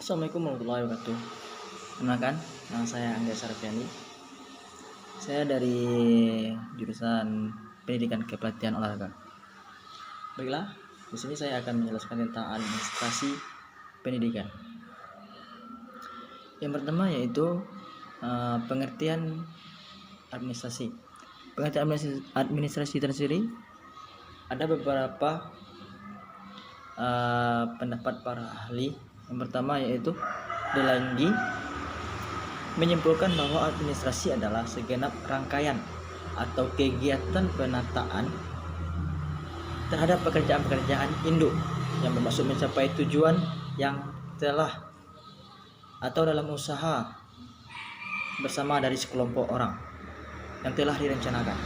Assalamualaikum warahmatullahi wabarakatuh. Kenalkan, nama saya Angga Sarfiani. Saya dari jurusan Pendidikan Kepelatihan Olahraga. Baiklah, di sini saya akan menjelaskan tentang administrasi pendidikan. Yang pertama yaitu pengertian administrasi. Pengertian administrasi tersendiri ada beberapa pendapat para ahli. Yang pertama yaitu Delanggi menyimpulkan bahwa administrasi adalah segenap rangkaian atau kegiatan penataan terhadap pekerjaan-pekerjaan induk yang bermaksud mencapai tujuan yang telah atau dalam usaha bersama dari sekelompok orang yang telah direncanakan.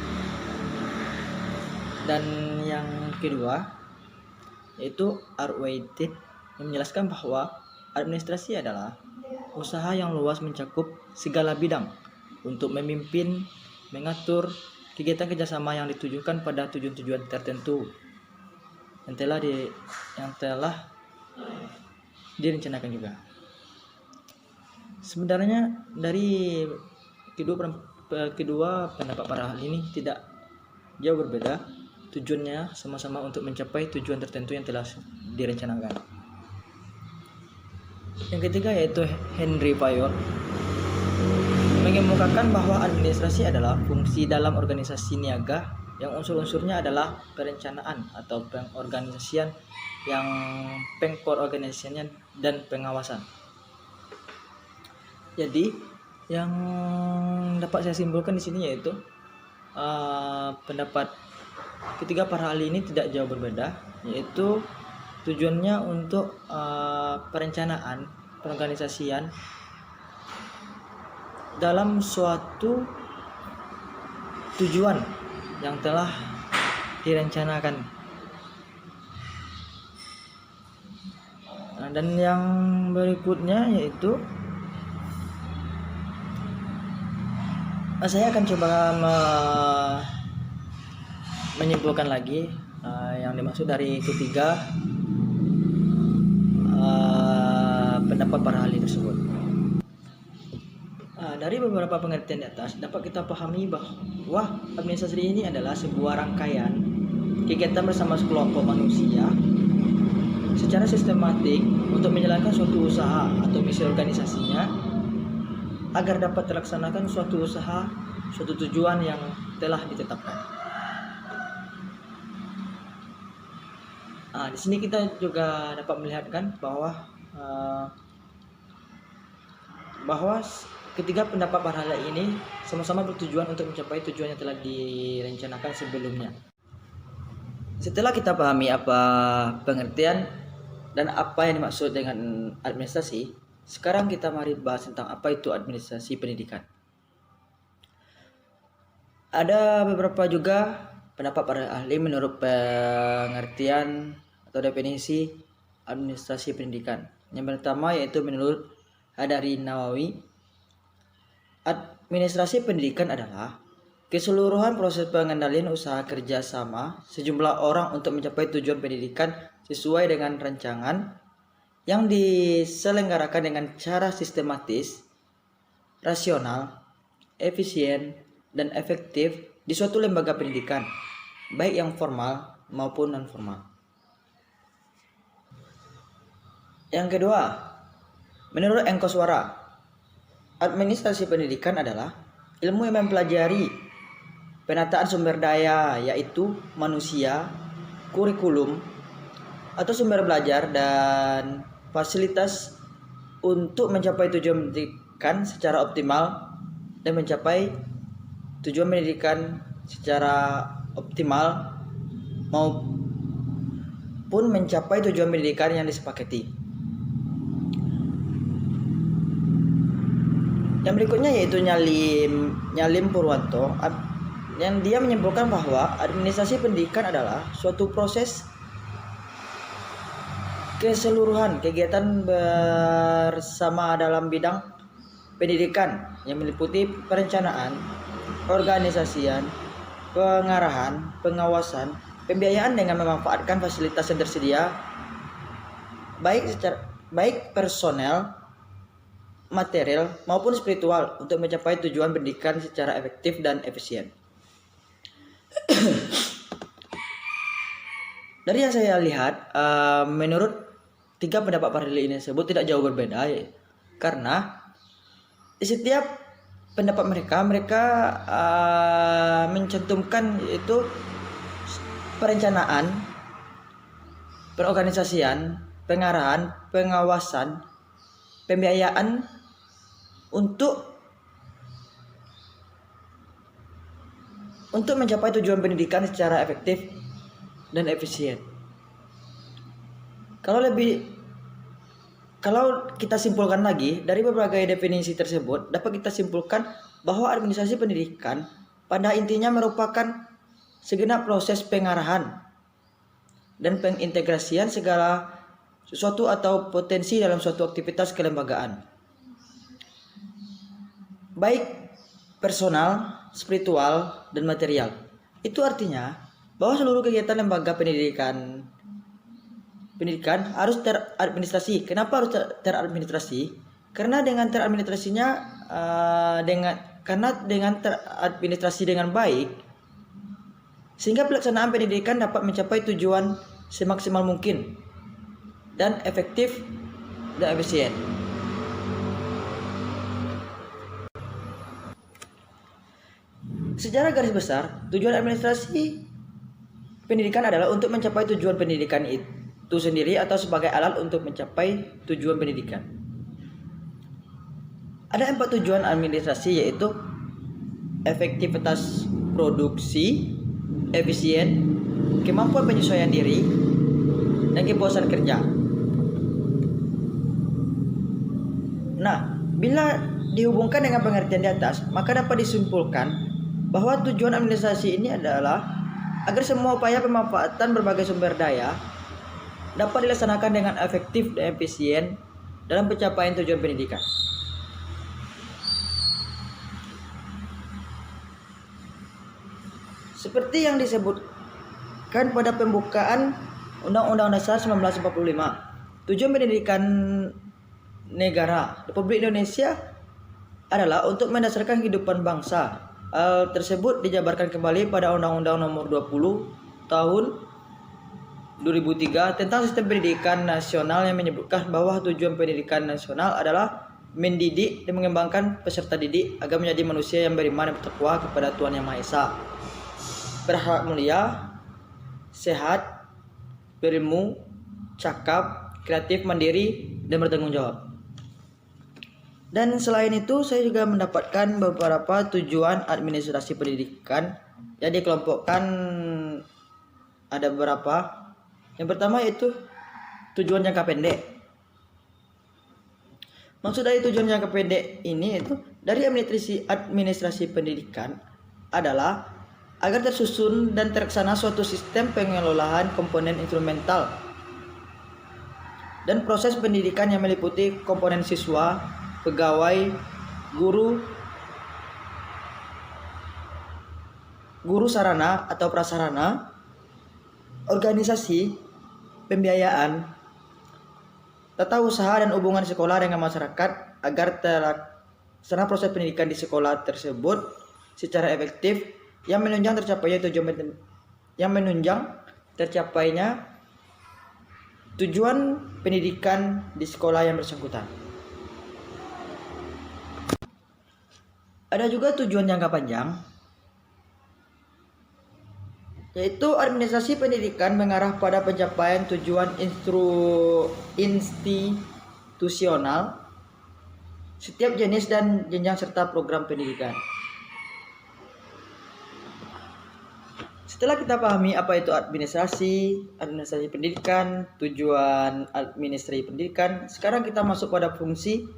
Dan yang kedua yaitu Arwaited yang menjelaskan bahwa administrasi adalah usaha yang luas mencakup segala bidang untuk memimpin, mengatur kegiatan kerjasama yang ditujukan pada tujuan-tujuan tertentu yang telah direncanakan juga. Sebenarnya dari kedua pendapat para ahli ini tidak jauh berbeda. Tujuannya sama-sama untuk mencapai tujuan tertentu yang telah direncanakan. Yang ketiga yaitu Henry Fayol mengemukakan bahwa administrasi adalah fungsi dalam organisasi niaga yang unsur-unsurnya adalah perencanaan atau pengorganisasian, yang pengorganisasian dan pengawasan. Jadi yang dapat saya simpulkan di sini yaitu pendapat ketiga para ahli ini tidak jauh berbeda, yaitu tujuannya untuk perencanaan, pengorganisasian dalam suatu tujuan yang telah direncanakan. Dan yang berikutnya yaitu saya akan coba menyimpulkan lagi yang dimaksud dari ketiga pendapat para ahli tersebut. Dari beberapa pengertian di atas dapat kita pahami bahwa administrasi ini adalah sebuah rangkaian kegiatan bersama sekelompok manusia secara sistematik untuk menjalankan suatu usaha atau misi organisasinya agar dapat terlaksanakan suatu usaha, suatu tujuan yang telah ditetapkan. Di sini kita juga dapat melihatkan bahwa ketiga pendapat para ahli ini sama-sama bertujuan untuk mencapai tujuan yang telah direncanakan sebelumnya. Setelah kita pahami apa pengertian dan apa yang dimaksud dengan administrasi, sekarang kita mari bahas tentang apa itu administrasi pendidikan. Ada beberapa juga pendapat para ahli menurut pengertian atau definisi administrasi pendidikan. Yang pertama yaitu menurut Hadari Nawawi, administrasi pendidikan adalah keseluruhan proses pengendalian usaha kerjasama sejumlah orang untuk mencapai tujuan pendidikan sesuai dengan rancangan yang diselenggarakan dengan cara sistematis, rasional, efisien, dan efektif di suatu lembaga pendidikan, baik yang formal maupun non-formal. Yang kedua, menurut Engkoswara, administrasi pendidikan adalah ilmu yang mempelajari penataan sumber daya, yaitu manusia, kurikulum, atau sumber belajar dan fasilitas untuk mencapai tujuan pendidikan secara optimal dan mencapai tujuan pendidikan secara optimal maupun mencapai tujuan pendidikan yang disepakati. Yang berikutnya yaitu Nyalim Purwanto, yang dia menyimpulkan bahwa administrasi pendidikan adalah suatu proses keseluruhan kegiatan bersama dalam bidang pendidikan yang meliputi perencanaan, organisasian, pengarahan, pengawasan, pembiayaan dengan memanfaatkan fasilitas yang tersedia baik baik personel, material maupun spiritual untuk mencapai tujuan pendidikan secara efektif dan efisien. Dari yang saya lihat, menurut tiga pendapat para ahli ini tersebut tidak jauh berbeda, karena di setiap pendapat mereka mencantumkan yaitu perencanaan, perorganisasian, pengarahan, pengawasan, pembiayaan untuk mencapai tujuan pendidikan secara efektif dan efisien. Kalau kita simpulkan lagi dari berbagai definisi tersebut, dapat kita simpulkan bahwa administrasi pendidikan pada intinya merupakan segenap proses pengarahan dan pengintegrasian segala sesuatu atau potensi dalam suatu aktivitas kelembagaan, baik personal, spiritual, dan material. Itu artinya bahwa seluruh kegiatan lembaga pendidikan harus teradministrasi. Kenapa harus teradministrasi? Karena dengan teradministrasinya dengan teradministrasi dengan baik, sehingga pelaksanaan pendidikan dapat mencapai tujuan semaksimal mungkin dan efektif dan efisien. Secara garis besar, tujuan administrasi pendidikan adalah untuk mencapai tujuan pendidikan itu sendiri atau sebagai alat untuk mencapai tujuan pendidikan. Ada 4 tujuan administrasi, yaitu efektivitas produksi, efisien, kemampuan penyesuaian diri, dan kepuasan kerja. Nah, bila dihubungkan dengan pengertian di atas, maka dapat disimpulkan bahwa tujuan administrasi ini adalah agar semua upaya pemanfaatan berbagai sumber daya dapat dilaksanakan dengan efektif dan efisien dalam pencapaian tujuan pendidikan. Seperti yang disebutkan pada pembukaan Undang-Undang Dasar 1945, tujuan pendidikan negara Republik Indonesia adalah untuk mendasarkan kehidupan bangsa. Hal tersebut dijabarkan kembali pada Undang-Undang Nomor 20 Tahun 2003 tentang Sistem Pendidikan Nasional, yang menyebutkan bahwa tujuan pendidikan nasional adalah mendidik dan mengembangkan peserta didik agar menjadi manusia yang beriman dan bertakwa kepada Tuhan Yang Maha Esa, berakhlak mulia, sehat, berilmu, cakap, kreatif, mandiri, dan bertanggung jawab. Dan selain itu, saya juga mendapatkan beberapa tujuan administrasi pendidikan yang dikelompokkan. Ada beberapa. Yang pertama yaitu tujuan jangka pendek. Maksud dari tujuan jangka pendek ini itu dari administrasi pendidikan adalah agar tersusun dan terlaksana suatu sistem pengelolaan komponen instrumental dan proses pendidikan yang meliputi komponen siswa, pegawai, guru sarana atau prasarana, organisasi, pembiayaan, tata usaha dan hubungan sekolah dengan masyarakat agar terlaksana proses pendidikan di sekolah tersebut secara efektif yang menunjang tercapainya tujuan pendidikan di sekolah yang bersangkutan. Ada juga tujuan jangka panjang, yaitu administrasi pendidikan mengarah pada pencapaian tujuan institusional setiap jenis dan jenjang serta program pendidikan. Setelah kita pahami apa itu administrasi pendidikan, tujuan administrasi pendidikan, sekarang kita masuk pada fungsi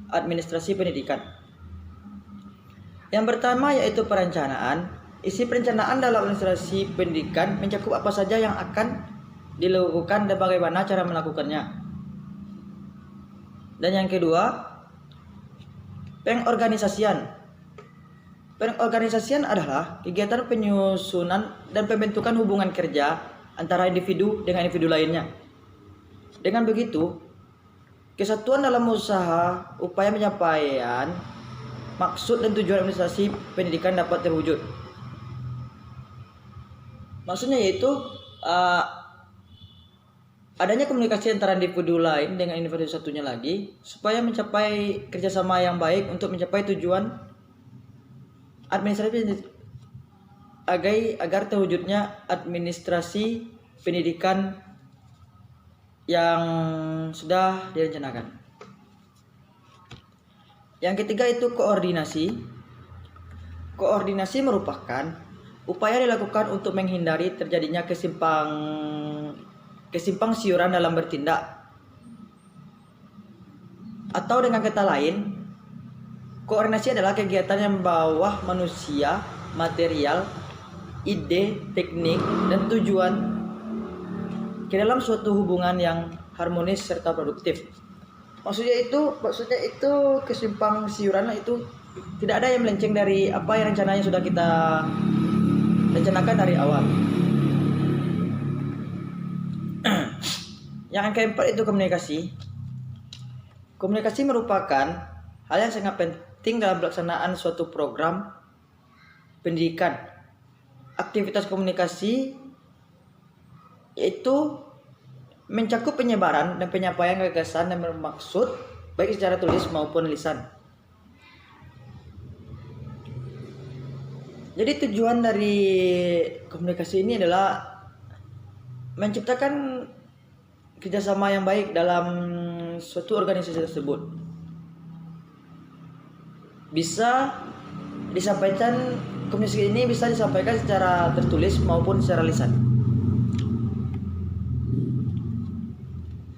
administrasi pendidikan. Yang pertama yaitu perencanaan. Isi perencanaan dalam administrasi pendidikan mencakup apa saja yang akan dilakukan dan bagaimana cara melakukannya. Dan yang kedua, pengorganisasian. Pengorganisasian adalah kegiatan penyusunan dan pembentukan hubungan kerja antara individu dengan individu lainnya. Dengan begitu, kesatuan dalam usaha upaya penyampaian maksud dan tujuan administrasi pendidikan dapat terwujud. Maksudnya yaitu adanya komunikasi antara individu lain dengan individu satunya lagi supaya mencapai kerjasama yang baik untuk mencapai tujuan administrasi agar terwujudnya administrasi pendidikan yang sudah direncanakan. Yang ketiga itu koordinasi. Koordinasi merupakan upaya dilakukan untuk menghindari terjadinya kesimpang siuran dalam bertindak. Atau dengan kata lain, koordinasi adalah kegiatan yang membawa manusia, material, ide, teknik, dan tujuan ke dalam suatu hubungan yang harmonis serta produktif. Maksudnya itu kesimpang siuran itu tidak ada yang melenceng dari apa yang rencananya sudah kita rencanakan dari awal. Yang keempat itu komunikasi. Komunikasi merupakan hal yang sangat penting dalam pelaksanaan suatu program pendidikan. Aktivitas komunikasi yaitu mencakup penyebaran dan penyampaian gagasan dan bermaksud baik secara tulis maupun lisan. Jadi tujuan dari komunikasi ini adalah menciptakan kerjasama yang baik dalam suatu organisasi tersebut. Bisa disampaikan, komunikasi ini bisa disampaikan secara tertulis maupun secara lisan.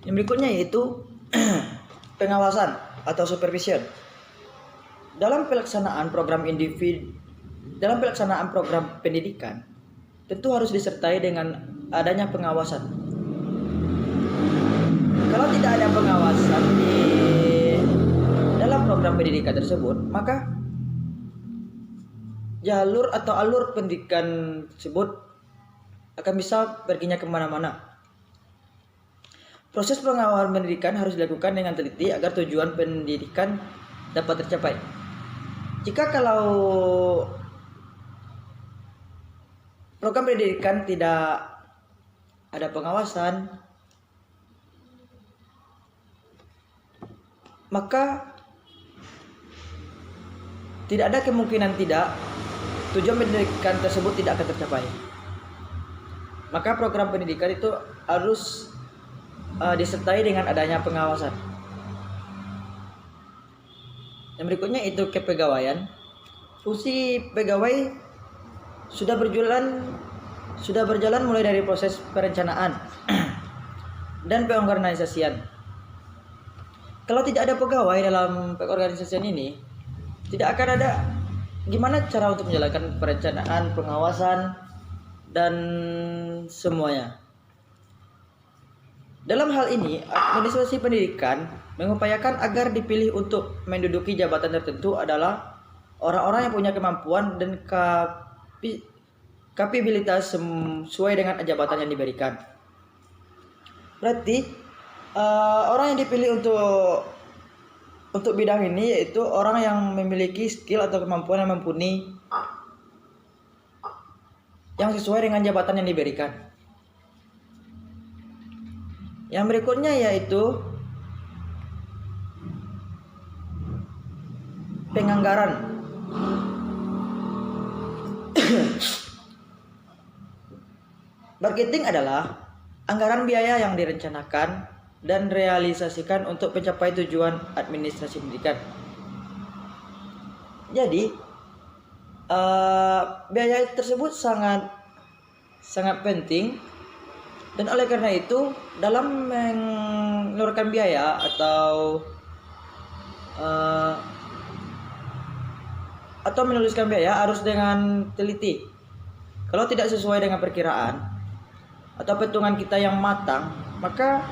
Yang berikutnya yaitu pengawasan atau supervision. Dalam pelaksanaan program pendidikan tentu harus disertai dengan adanya pengawasan. Kalau tidak ada pengawasan di dalam program pendidikan tersebut, maka jalur atau alur pendidikan tersebut akan bisa perginya kemana-mana. Proses pengawasan pendidikan harus dilakukan dengan teliti agar tujuan pendidikan dapat tercapai. Jika kalau program pendidikan tidak ada pengawasan, maka tidak ada kemungkinan tujuan pendidikan tersebut tidak akan tercapai. Maka program pendidikan itu harus disertai dengan adanya pengawasan. Yang berikutnya itu kepegawaian. Fungsi pegawai sudah berjalan mulai dari proses perencanaan dan pengorganisasian. Kalau tidak ada pegawai dalam pengorganisasian ini, tidak akan ada gimana cara untuk menjalankan perencanaan, pengawasan, dan semuanya. Dalam hal ini, administrasi pendidikan mengupayakan agar dipilih untuk menduduki jabatan tertentu adalah orang-orang yang punya kemampuan dan kapabilitas sesuai dengan jabatan yang diberikan. Berarti orang yang dipilih untuk bidang ini yaitu orang yang memiliki skill atau kemampuan yang mumpuni yang sesuai dengan jabatan yang diberikan. Yang berikutnya yaitu penganggaran. Budgeting adalah anggaran biaya yang direncanakan dan realisasikan untuk mencapai tujuan administrasi pendidikan. Jadi biaya tersebut sangat penting, dan oleh karena itu dalam mengeluarkan biaya atau menuliskan biaya harus dengan teliti. Kalau tidak sesuai dengan perkiraan atau perhitungan kita yang matang, maka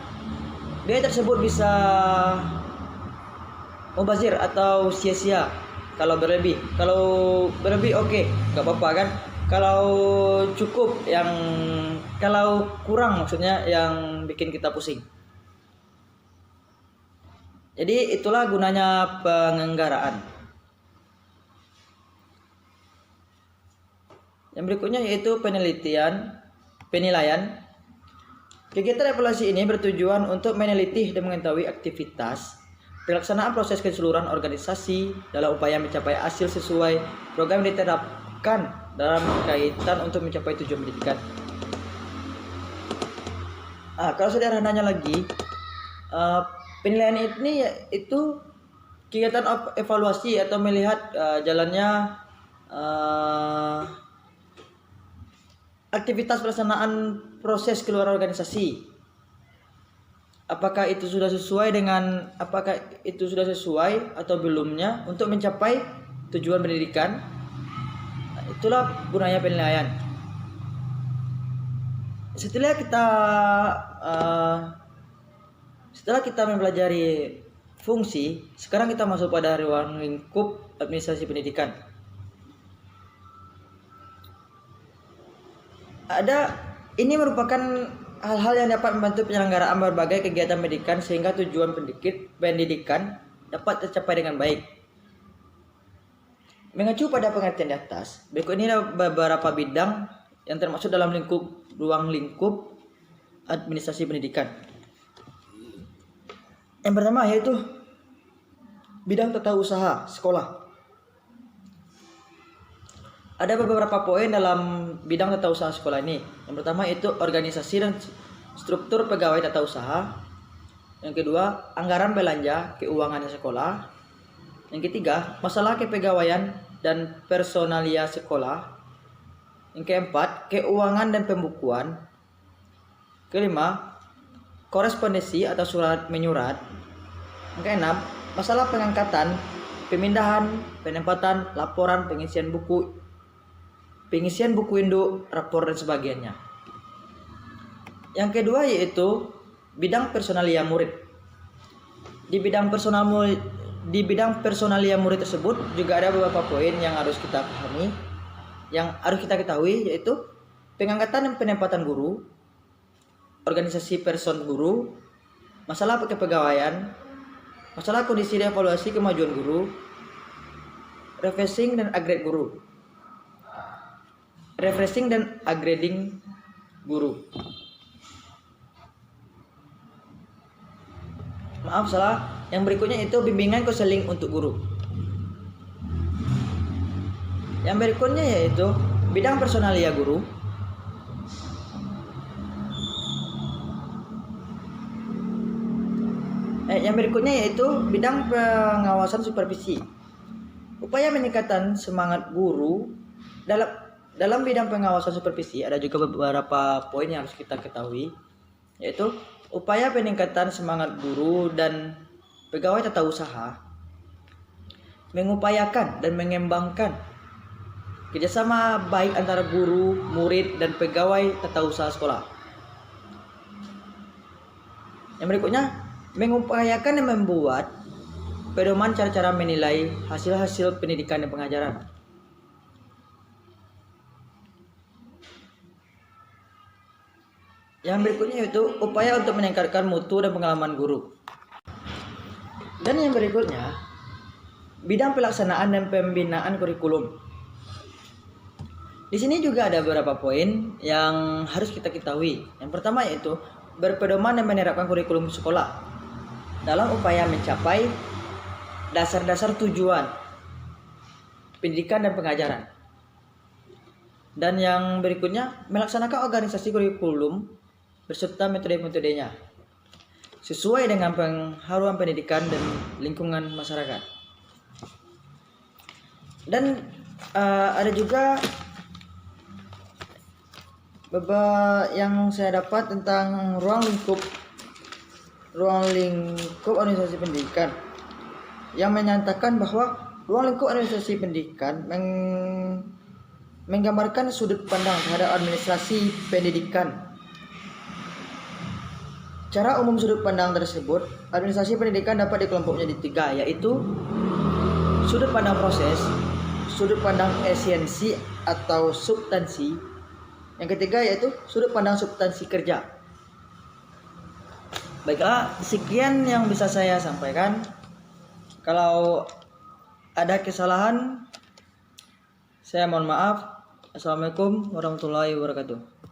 biaya tersebut bisa mubazir atau sia-sia kalau berlebih. Kalau berlebih oke, gak apa-apa kan. Kalau cukup kalau kurang maksudnya yang bikin kita pusing. Jadi itulah gunanya penganggaraan. Yang berikutnya yaitu penilaian. Kegiatan evaluasi ini bertujuan untuk meneliti dan mengetahui aktivitas pelaksanaan proses keseluruhan organisasi dalam upaya mencapai hasil sesuai program yang diterapkan dalam kaitan untuk mencapai tujuan pendidikan. Kalau sederhananya lagi, penilaian ini yaitu kegiatan evaluasi atau melihat jalannya aktivitas pelaksanaan proses keluar organisasi. Apakah itu sudah sesuai atau belumnya untuk mencapai tujuan pendidikan? Itulah gunanya penilaian. Setelah kita mempelajari fungsi, sekarang kita masuk pada ruang lingkup administrasi pendidikan. Ini merupakan hal-hal yang dapat membantu penyelenggaraan berbagai kegiatan pendidikan sehingga tujuan pendidikan dapat tercapai dengan baik. Mengacu pada pengertian di atas, berikut ini ada beberapa bidang yang termasuk dalam ruang lingkup administrasi pendidikan. Yang pertama yaitu bidang tata usaha sekolah. Ada beberapa poin dalam bidang tata usaha sekolah ini. Yang pertama itu organisasi dan struktur pegawai tata usaha. Yang kedua, anggaran belanja keuangan sekolah. Yang ketiga, masalah kepegawaian dan personalia sekolah. Yang keempat, keuangan dan pembukuan. Kelima, korespondensi atau surat menyurat. Yang keenam, masalah pengangkatan, pemindahan, penempatan, laporan, pengisian buku induk, rapor dan sebagainya. Yang kedua yaitu bidang personalia murid. Di bidang personalia murid tersebut juga ada beberapa poin yang harus kita pahami, yang harus kita ketahui, yaitu pengangkatan dan penempatan guru, organisasi person guru, masalah kepegawaian, masalah kondisi dan evaluasi kemajuan guru, refreshing dan upgrading guru. Yang berikutnya itu bimbingan konseling untuk guru. Yang berikutnya yaitu bidang personalia guru. Yang berikutnya yaitu bidang pengawasan supervisi. Upaya meningkatkan semangat guru dalam bidang pengawasan supervisi ada juga beberapa poin yang harus kita ketahui, yaitu upaya peningkatan semangat guru dan pegawai tata usaha mengupayakan dan mengembangkan kerjasama baik antara guru, murid, dan pegawai tata usaha sekolah. Yang berikutnya, mengupayakan dan membuat pedoman cara-cara menilai hasil-hasil pendidikan dan pengajaran. Yang berikutnya yaitu upaya untuk meningkatkan mutu dan pengalaman guru. Dan yang berikutnya, bidang pelaksanaan dan pembinaan kurikulum. Di sini juga ada beberapa poin yang harus kita ketahui. Yang pertama yaitu berpedoman dan menerapkan kurikulum sekolah dalam upaya mencapai dasar-dasar tujuan pendidikan dan pengajaran. Dan yang berikutnya, melaksanakan organisasi kurikulum beserta metode-metodenya sesuai dengan pengharuan pendidikan dan lingkungan masyarakat. Dan ada juga beberapa yang saya dapat tentang ruang lingkup organisasi pendidikan yang menyatakan bahwa ruang lingkup organisasi pendidikan menggambarkan sudut pandang terhadap administrasi pendidikan. Cara umum sudut pandang tersebut, administrasi pendidikan dapat dikelompoknya di 3, yaitu sudut pandang proses, sudut pandang esensi atau substansi. Yang ketiga yaitu sudut pandang substansi kerja. Baiklah, sekian yang bisa saya sampaikan. Kalau ada kesalahan, saya mohon maaf. Assalamualaikum warahmatullahi wabarakatuh.